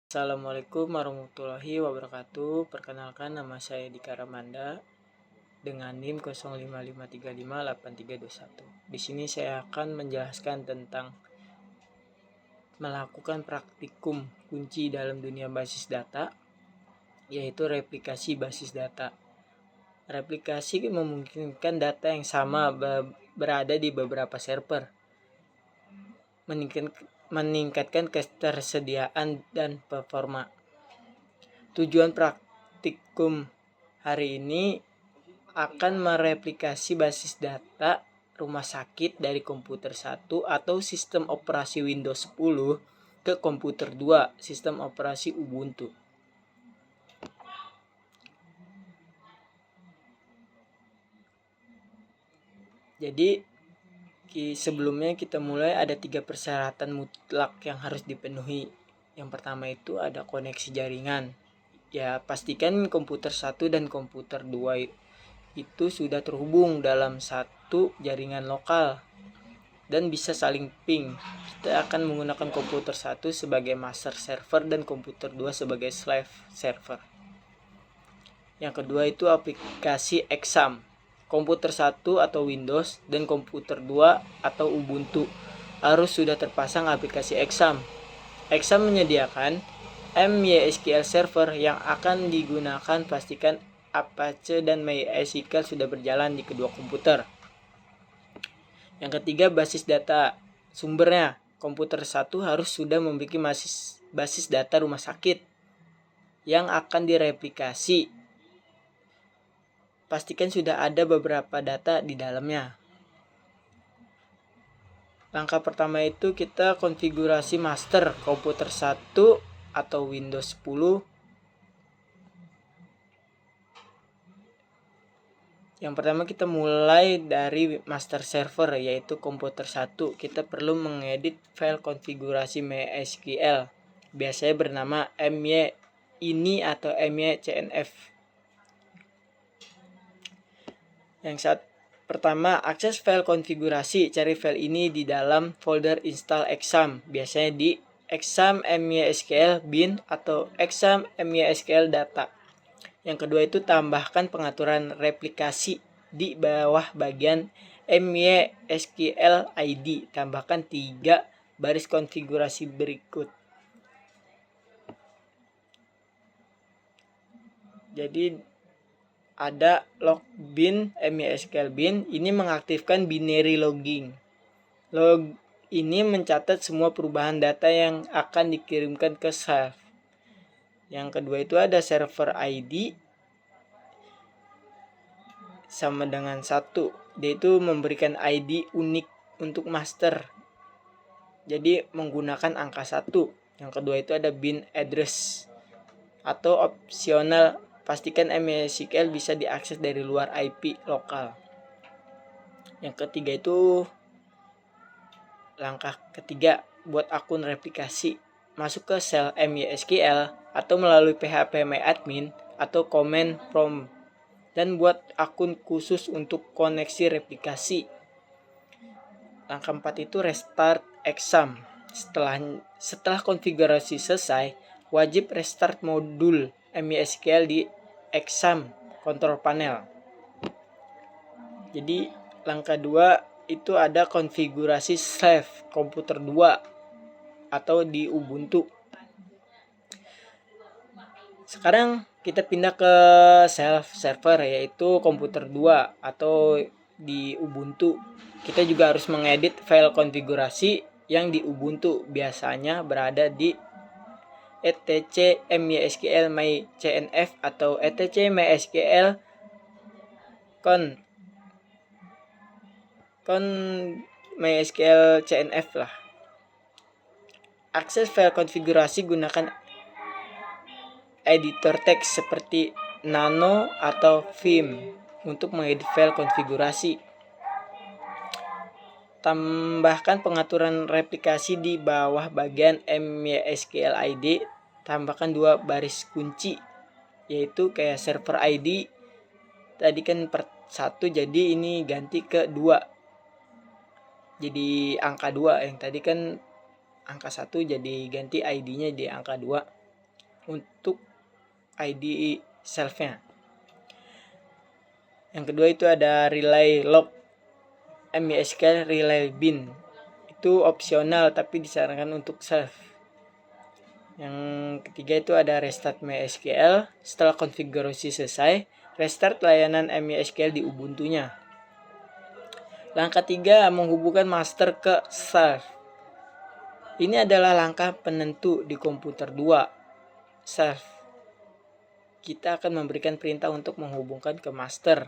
Assalamualaikum warahmatullahi wabarakatuh. Perkenalkan, nama saya Dika Ramanda dengan NIM 05535831. Di sini saya akan menjelaskan tentang melakukan praktikum kunci dalam dunia basis data, yaitu replikasi basis data. Replikasi memungkinkan data yang sama berada di beberapa server, meningkatkan ketersediaan dan performa. Tujuan praktikum hari ini akan mereplikasi basis data rumah sakit dari komputer 1 atau sistem operasi Windows 10 ke komputer 2 sistem operasi Ubuntu. Jadi sebelumnya kita mulai, ada 3 persyaratan mutlak yang harus dipenuhi. Yang pertama itu ada koneksi jaringan. Ya, pastikan komputer 1 dan komputer 2 itu sudah terhubung dalam satu jaringan lokal dan bisa saling ping. Kita akan menggunakan komputer 1 sebagai master server dan komputer 2 sebagai slave server. Yang kedua itu aplikasi exam. Komputer 1 atau Windows dan komputer 2 atau Ubuntu harus sudah terpasang aplikasi exam. Exam menyediakan MySQL server yang akan digunakan. Pastikan Apache dan MySQL sudah berjalan di kedua komputer. Yang ketiga, basis data. Sumbernya, komputer 1 harus sudah memiliki basis data rumah sakit yang akan direplikasi. Pastikan sudah ada beberapa data di dalamnya. Langkah pertama itu kita konfigurasi master komputer 1 atau Windows 10. Yang pertama kita mulai dari master server, yaitu komputer 1. Kita perlu mengedit file konfigurasi MySQL. Biasanya bernama my_ini atau my_cnf. Yang pertama, akses file konfigurasi. Cari file ini di dalam folder install exam. Biasanya di exam mysql bin atau exam mysql data. Yang kedua itu tambahkan pengaturan replikasi di bawah bagian mysql id. Tambahkan 3 baris konfigurasi berikut. Jadi ada log bin mysql bin, ini mengaktifkan binary logging. Log ini mencatat semua perubahan data yang akan dikirimkan ke self. Yang kedua itu ada server ID sama dengan 1. Dia itu memberikan ID unik untuk master. Jadi menggunakan angka 1. Yang kedua itu ada bin address atau opsional. Pastikan MySQL bisa diakses dari luar IP lokal. Yang ketiga itu langkah ketiga, buat akun replikasi. Masuk ke sel MySQL atau melalui php_myadmin atau command prompt dan buat akun khusus untuk koneksi replikasi. Langkah 4 itu restart exam. Setelah konfigurasi selesai, wajib restart modul MySQL di exam control panel. Jadi langkah 2 itu ada konfigurasi slave komputer 2 atau di Ubuntu. Sekarang kita pindah ke self server, yaitu komputer 2 atau di Ubuntu. Kita juga harus mengedit file konfigurasi yang di Ubuntu. Biasanya berada di etc mysql my_cnf atau etc mysql con mysql cnf lah. Akses file konfigurasi gunakan editor teks seperti Nano atau Vim untuk mengedit file konfigurasi. Tambahkan pengaturan replikasi di bawah bagian MySQL ID. Tambahkan 2 baris kunci, yaitu kayak server ID tadi kan per 1, jadi ini ganti ke 2. Jadi angka 2. Yang tadi kan angka 1, jadi ganti ID-nya di angka 2. untuk ID self-nya. Yang kedua itu ada relay log MySQL relay bin. Itu opsional tapi disarankan untuk self. Yang ketiga itu ada restart MySQL. Setelah konfigurasi selesai, restart layanan MySQL di Ubuntu-nya. Langkah 3, menghubungkan master ke self. Ini adalah langkah penentu di komputer 2 self. Kita akan memberikan perintah untuk menghubungkan ke master.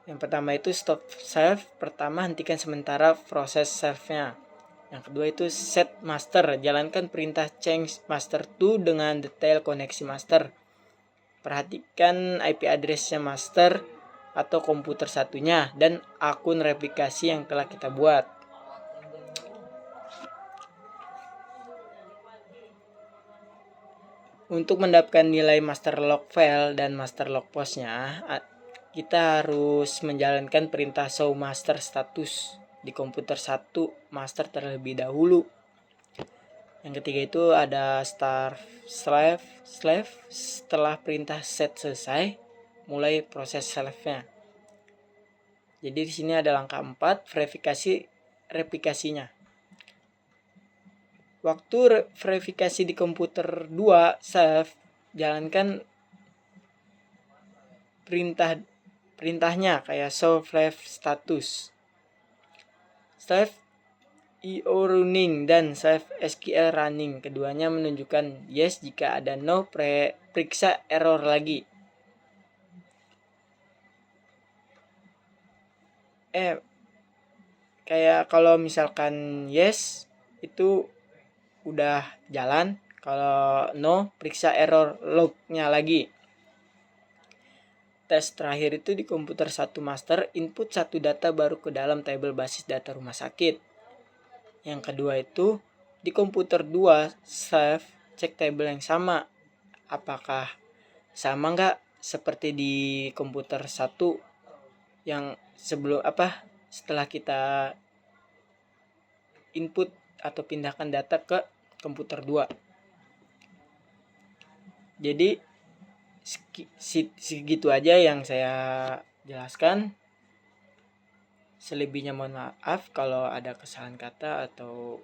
Yang pertama itu stop self. Pertama, hentikan sementara proses self-nya. Yang kedua itu set master. Jalankan perintah change master to dengan detail koneksi master. Perhatikan IP address-nya master atau komputer satunya dan akun replikasi yang telah kita buat. Untuk mendapatkan nilai master log file dan master log post-nya, kita harus menjalankan perintah show master status di komputer 1 master terlebih dahulu. Yang ketiga itu ada start slave. Setelah perintah set selesai, mulai proses self-nya. Jadi di sini ada langkah 4, verifikasi replikasinya. Waktu verifikasi di komputer 2 self, jalankan perintahnya kayak show slave status, slave IO running dan slave SQL running. Keduanya menunjukkan yes jika ada no, periksa error lagi. Kayak kalau misalkan yes itu udah jalan, kalau no periksa error lognya lagi. Tes terakhir itu di komputer 1 master, input satu data baru ke dalam tabel basis data rumah sakit. Yang kedua itu di komputer 2 self, cek tabel yang sama. Apakah sama nggak seperti di komputer 1 yang setelah kita input atau pindahkan data ke komputer 2. Jadi segitu aja yang saya jelaskan. Selebihnya mohon maaf kalau ada kesalahan kata atau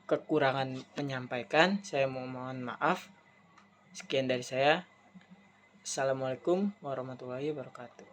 kekurangan menyampaikan. Saya mohon maaf. Sekian dari saya. Assalamualaikum warahmatullahi wabarakatuh.